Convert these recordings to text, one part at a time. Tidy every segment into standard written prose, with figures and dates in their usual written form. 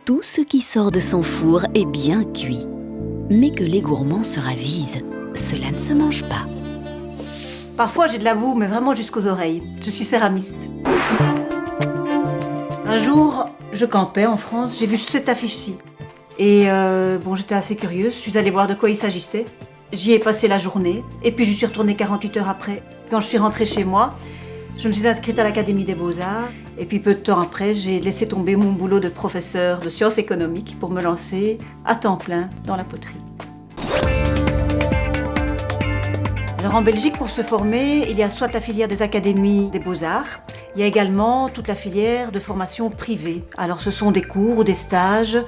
tout ce qui sort de son four est bien cuit. Mais que les gourmands se ravisent, cela ne se mange pas. Parfois j'ai de la boue, mais vraiment jusqu'aux oreilles. Je suis céramiste. Un jour, je campais en France, j'ai vu cette affiche-ci. Et j'étais assez curieuse, je suis allée voir de quoi il s'agissait. J'y ai passé la journée, et puis je suis retournée 48 heures après. Quand je suis rentrée chez moi, je me suis inscrite à l'Académie des Beaux-Arts. Et puis peu de temps après, j'ai laissé tomber mon boulot de professeur de sciences économiques pour me lancer à temps plein dans la poterie. Alors en Belgique, pour se former, il y a soit la filière des académies des beaux-arts, il y a également toute la filière de formation privée. Alors ce sont des cours ou des stages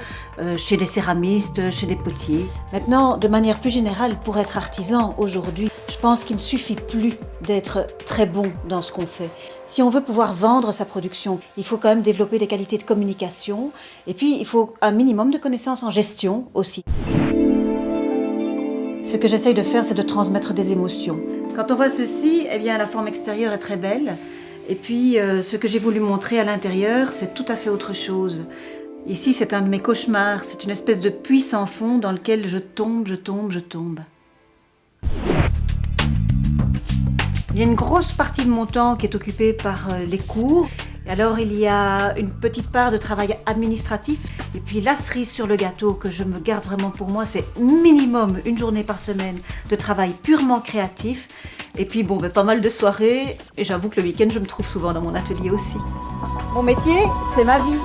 chez des céramistes, chez des potiers. Maintenant, de manière plus générale, pour être artisan aujourd'hui, je pense qu'il ne suffit plus d'être très bon dans ce qu'on fait. Si on veut pouvoir vendre sa production, il faut quand même développer des qualités de communication et puis il faut un minimum de connaissances en gestion aussi. Ce que j'essaye de faire, c'est de transmettre des émotions. Quand on voit ceci, eh bien, la forme extérieure est très belle. Et puis, ce que j'ai voulu montrer à l'intérieur, c'est tout à fait autre chose. Ici, c'est un de mes cauchemars. C'est une espèce de puits sans fond dans lequel je tombe, je tombe, je tombe. Il y a une grosse partie de mon temps qui est occupée par les cours. Et alors, il y a une petite part de travail administratif. Et puis, la cerise sur le gâteau que je me garde vraiment pour moi, c'est minimum une journée par semaine de travail purement créatif. Et puis, pas mal de soirées. Et j'avoue que le week-end, je me trouve souvent dans mon atelier aussi. Mon métier, c'est ma vie.